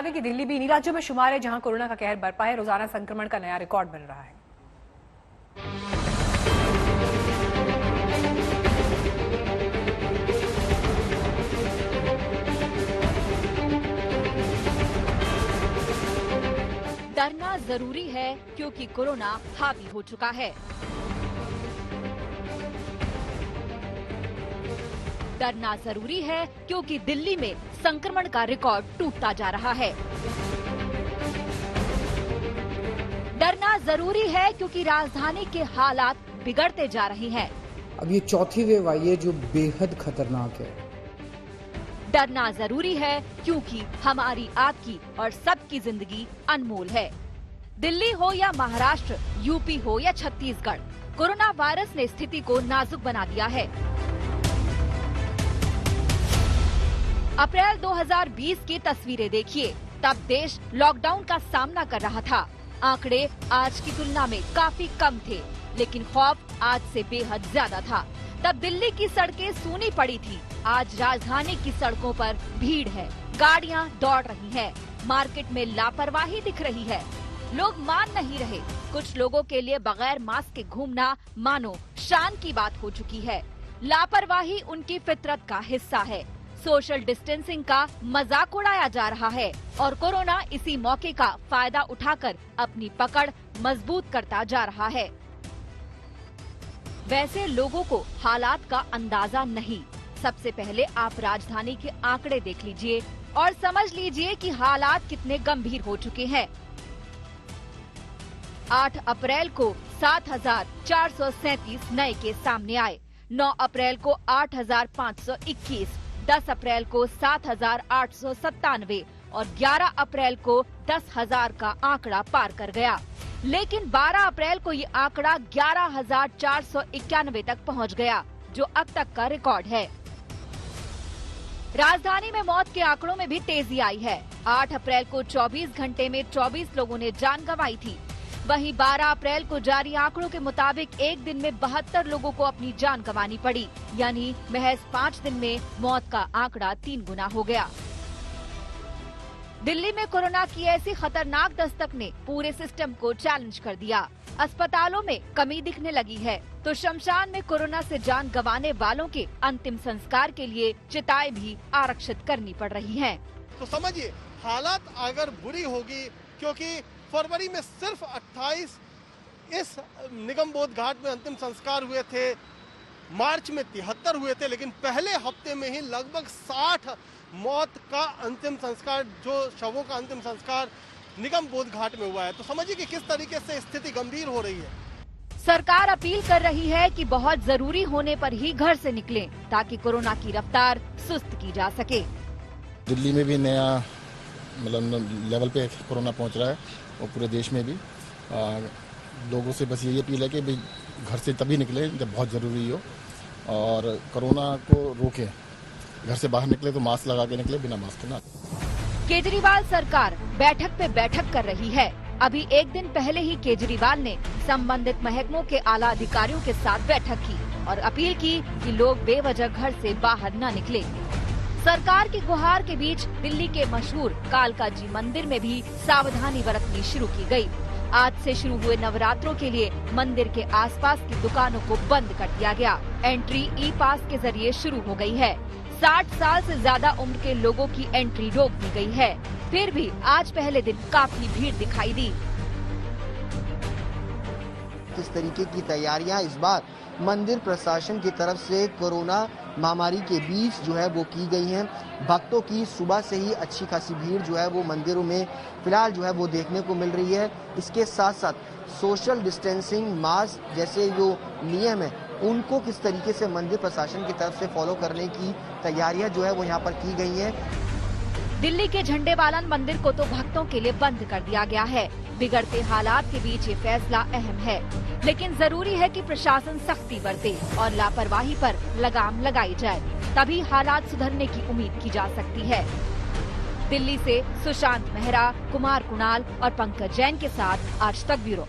दें कि दिल्ली भी इन्हीं राज्यों में शुमार है जहां कोरोना का कहर बरपा है। रोजाना संक्रमण का नया रिकॉर्ड बन रहा है। डरना जरूरी है क्योंकि कोरोना हावी हो चुका है। डरना जरूरी है क्योंकि दिल्ली में संक्रमण का रिकॉर्ड टूटता जा रहा है। डरना जरूरी है क्योंकि राजधानी के हालात बिगड़ते जा रहे हैं। अब ये चौथी वेव आई है जो बेहद खतरनाक है। डरना जरूरी है क्योंकि हमारी, आपकी और सबकी जिंदगी अनमोल है। दिल्ली हो या महाराष्ट्र, यूपी हो या छत्तीसगढ़, कोरोना वायरस ने स्थिति को नाजुक बना दिया है। अप्रैल 2020 की तस्वीरें देखिए, तब देश लॉकडाउन का सामना कर रहा था। आंकड़े आज की तुलना में काफी कम थे, लेकिन खौफ आज से बेहद ज्यादा था। तब दिल्ली की सड़कें सूनी पड़ी थी। आज राजधानी की सड़कों पर भीड़ है, गाड़ियां दौड़ रही हैं, मार्केट में लापरवाही दिख रही है। लोग मान नहीं रहे। कुछ लोगों के लिए बगैर मास्क के घूमना मानो शान की बात हो चुकी है। लापरवाही उनकी फितरत का हिस्सा है। सोशल डिस्टेंसिंग का मजाक उड़ाया जा रहा है और कोरोना इसी मौके का फायदा उठाकर अपनी पकड़ मजबूत करता जा रहा है। वैसे लोगों को हालात का अंदाजा नहीं। सबसे पहले आप राजधानी के आंकड़े देख लीजिए और समझ लीजिए कि हालात कितने गंभीर हो चुके हैं। 8 अप्रैल को 7,437 नए केस सामने आए, 9 अप्रैल को 8,521, 10 अप्रैल को 7,897 और 11 अप्रैल को 10,000 का आंकड़ा पार कर गया। लेकिन 12 अप्रैल को ये आंकड़ा 11,491 तक पहुंच गया, जो अब तक का रिकॉर्ड है। राजधानी में मौत के आंकड़ों में भी तेजी आई है। 8 अप्रैल को 24 घंटे में 24 लोगों ने जान गंवाई थी। वहीं 12 अप्रैल को जारी आंकड़ों के मुताबिक एक दिन में 72 लोगों को अपनी जान गंवानी पड़ी, यानी महज 5 दिन में मौत का आंकड़ा 3 गुना हो गया। दिल्ली में कोरोना की ऐसी खतरनाक दस्तक ने पूरे सिस्टम को चैलेंज कर दिया। अस्पतालों में कमी दिखने लगी है, तो शमशान में कोरोना से जान गंवाने वालों के अंतिम संस्कार के लिए चिताएं भी आरक्षित करनी पड़ रही हैं। तो समझिए, हालात अगर बुरी होगी, क्योंकि फरवरी में सिर्फ 28 इस निगम बोध घाट में अंतिम संस्कार हुए थे, मार्च में 73 हुए थे, लेकिन पहले हफ्ते में ही लगभग 60 मौत का अंतिम संस्कार, जो शवों का अंतिम संस्कार निगम बोध घाट में हुआ है। तो समझिए कि किस तरीके से स्थिति गंभीर हो रही है। सरकार अपील कर रही है कि बहुत जरूरी होने पर ही घर से निकलें, ताकि कोरोना की रफ्तार सुस्त की जा सके। दिल्ली में भी नया लेवल पे कोरोना पहुंच रहा है और पूरे देश में भी लोगों से बस यही अपील है कि भाई घर से तभी निकले जब बहुत जरूरी हो और कोरोना को रोकें। घर से बाहर निकले तो मास्क लगा के निकले, बिना मास्क के ना। केजरीवाल सरकार बैठक पे बैठक कर रही है। अभी एक दिन पहले ही केजरीवाल ने संबंधित महकमों के आला अधिकारियों के साथ बैठक की और अपील की कि लोग बेवजह घर से बाहर न निकले। सरकार की गुहार के बीच दिल्ली के मशहूर कालका जी मंदिर में भी सावधानी बरतनी शुरू की गई। आज से शुरू हुए नवरात्रों के लिए मंदिर के आसपास की दुकानों को बंद कर दिया गया। एंट्री ई पास के जरिए शुरू हो गई है। 60 साल से ज्यादा उम्र के लोगों की एंट्री रोक दी गई है। फिर भी आज पहले दिन काफी भीड़ दिखाई दी। किस तरीके की तैयारियां इस बार मंदिर प्रशासन की तरफ से कोरोना महामारी के बीच जो है वो की गई हैं। भक्तों की सुबह से ही अच्छी खासी भीड़ जो है वो मंदिरों में फिलहाल जो है वो देखने को मिल रही है। इसके साथ साथ सोशल डिस्टेंसिंग, मास्क जैसे जो नियम है उनको किस तरीके से मंदिर प्रशासन की तरफ से फॉलो करने की तैयारियां जो है वो यहाँ पर की गई हैं। दिल्ली के झंडेवालन मंदिर को तो भक्तों के लिए बंद कर दिया गया है। बिगड़ते हालात के बीच ये फैसला अहम है, लेकिन जरूरी है कि प्रशासन सख्ती बरते और लापरवाही पर लगाम लगाई जाए, तभी हालात सुधरने की उम्मीद की जा सकती है। दिल्ली से सुशांत मेहरा, कुमार कुणाल और पंकज जैन के साथ आज तक ब्यूरो।